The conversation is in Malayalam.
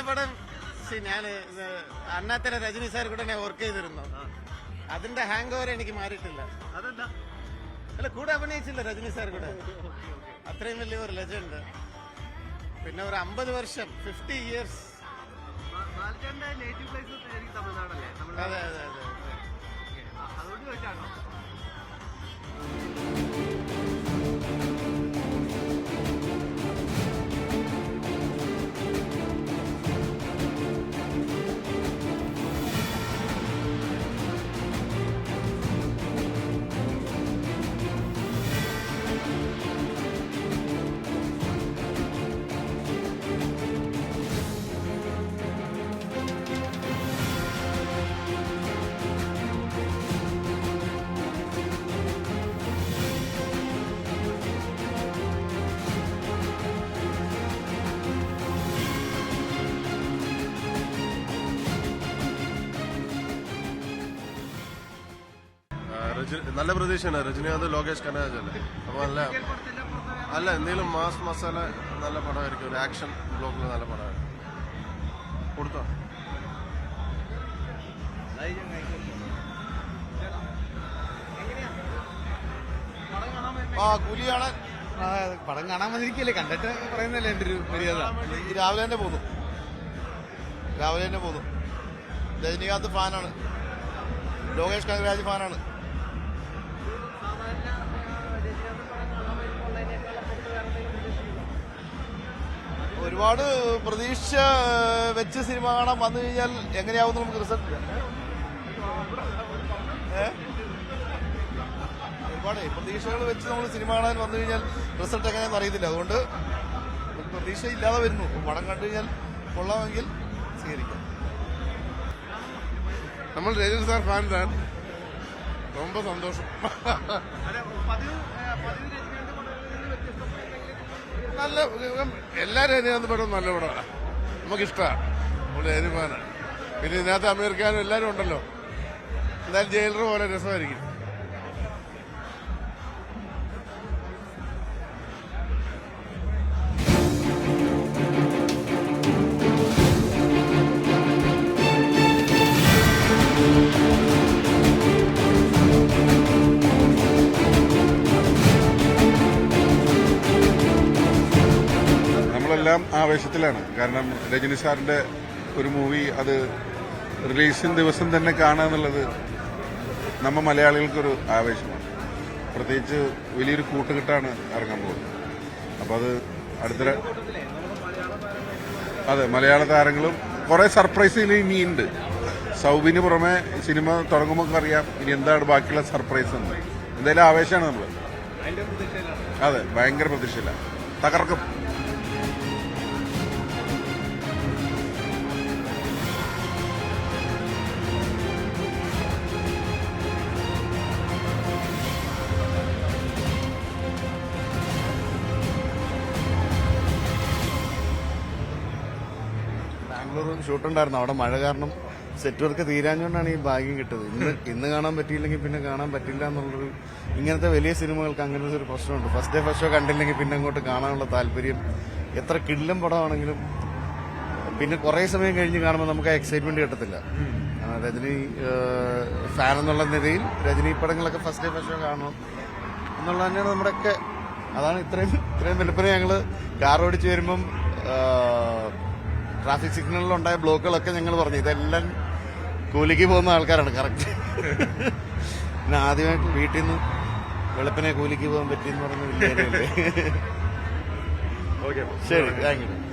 പടം ഞാൻ അണ്ണാത്തര രജനി സാർ കൂടെ ഞാൻ വർക്ക് ചെയ്തിരുന്നു. അതിന്റെ ഹാങ് ഓവർ എനിക്ക് മാറിയിട്ടില്ല. അല്ല, കൂടെ അഭിനയിച്ചില്ല രജനി സാർ കൂടെ. അത്രയും വലിയ ഒരു ലെജൻഡ്. പിന്നെ ഒരു 50 വർഷം, 50 years. അതെ അതെ അതെ. നല്ല പ്രതീക്ഷയാണ്. രജനീകാന്ത്, ലോകേഷ് കനകരാജല്ലേ. അപ്പൊ അല്ല എന്തെങ്കിലും മാസ് മസാല നല്ല പടമായിരിക്കും. ഒരു ആക്ഷൻ ബ്ലോക്കിൽ നല്ല പടമായിരിക്കും. കൊടുത്തോ? കൂലിയാണ്. പടം കാണാൻ വന്നിരിക്കല്ലേ, കണ്ടിട്ട് പറയുന്നല്ലേ എൻ്റെ ഒരു മര്യാദ. രാവിലെ തന്നെ പോന്നു. രജനീകാന്ത് ഫാനാണ്, ലോകേഷ് കനകരാജ് ഫാനാണ്. ഒരുപാട് പ്രതീക്ഷ വെച്ച് സിനിമ കാണാൻ വന്നു കഴിഞ്ഞാൽ എങ്ങനെയാവും നമുക്ക് റിസൾട്ട്? ഒരുപാട് പ്രതീക്ഷകൾ വെച്ച് നമ്മൾ സിനിമ കാണാൻ വന്നു കഴിഞ്ഞാൽ റിസൾട്ട് എങ്ങനെയാണെന്ന് അറിയത്തില്ല. അതുകൊണ്ട് പ്രതീക്ഷ ഇല്ലാതെ വരുന്നു. പടം കണ്ടു കഴിഞ്ഞാൽ കൊള്ളാമെങ്കിൽ സ്വീകരിക്കാം. നമ്മൾ രജനി സാർ ഫാൻ താൻ. ரொம்ப സന്തോഷം. നല്ല എല്ലാ രജനീകാന്ത് പടവും നല്ല പടമാണ്. നമുക്കിഷ്ടമാണ്. നമ്മൾ രജനി ഫാനാണ്. പിന്നെ ഇതിനകത്ത് അമീർഖാനും എല്ലാവരും ഉണ്ടല്ലോ. എന്തായാലും ജയിലർ പോലെ രസമായിരിക്കും. എല്ലാം ആവേശത്തിലാണ്. കാരണം രജനി സാറിന്റെ ഒരു മൂവി അത് റിലീസിന് ദിവസം തന്നെ കാണുക എന്നുള്ളത് നമ്മ മലയാളികൾക്കൊരു ആവേശമാണ്. പ്രത്യേകിച്ച് വലിയൊരു കൂട്ടുകെട്ടാണ് ഇറങ്ങാൻ പോകുന്നത്. അപ്പോൾ അത് അതെ, മലയാള താരങ്ങളും കുറെ സർപ്രൈസ് ഇനിയുണ്ട്. സൗബിന് പുറമെ സിനിമ തുടങ്ങുമ്പോൾ അറിയാം ഇനി എന്താണ് ബാക്കിയുള്ള സർപ്രൈസ് എന്ന്. എന്തായാലും ആവേശമാണ് നമ്മൾ. അതെ, ഭയങ്കര പ്രതീക്ഷയില്ല. തകർക്കും. ബാംഗ്ലൂർ ഷൂട്ടുണ്ടായിരുന്നു. അവിടെ മഴ കാരണം സെറ്റ് വർക്ക് തീരാഞ്ഞുകൊണ്ടാണ് ഈ ഭാഗ്യം കിട്ടത്. ഇന്ന് കാണാൻ പറ്റിയില്ലെങ്കിൽ പിന്നെ കാണാൻ പറ്റില്ല എന്നുള്ളൊരു, ഇങ്ങനത്തെ വലിയ സിനിമകൾക്ക് അങ്ങനത്തെ ഒരു പ്രശ്നമുണ്ട്. ഫസ്റ്റ് ഡേ ഫസ്റ്റ് ഷോ കണ്ടില്ലെങ്കിൽ പിന്നെ അങ്ങോട്ട് കാണാനുള്ള താല്പര്യം, എത്ര കിടിലം പടമാണെങ്കിലും പിന്നെ കുറേ സമയം കഴിഞ്ഞ് കാണുമ്പോൾ നമുക്ക് ആ എക്സൈറ്റ്മെന്റ് കിട്ടത്തില്ല. രജനി ഫാൻ എന്നുള്ള നിലയിൽ രജനി പടങ്ങളൊക്കെ ഫസ്റ്റ് ഡേ ഫസ്റ്റ് ഷോ കാണണം എന്നുള്ളത് തന്നെയാണ് നമ്മുടെയൊക്കെ. അതാണ് ഇത്രയും വെളുപ്പിനെ ഞങ്ങൾ കാർ ഓടിച്ച് വരുമ്പം ട്രാഫിക് സിഗ്നലിലുണ്ടായ ബ്ലോക്കുകളൊക്കെ ഞങ്ങൾ പറഞ്ഞു ഇതെല്ലാം കൂലിക്ക് പോകുന്ന ആൾക്കാരാണ്. കറക്റ്റ്. പിന്നെ ആദ്യമായിട്ട് വീട്ടിൽ നിന്ന് വെളുപ്പിനെ കൂലിക്ക് പോകാൻ പറ്റിയെന്ന് പറഞ്ഞ വലിയ. ശരി, താങ്ക് യു.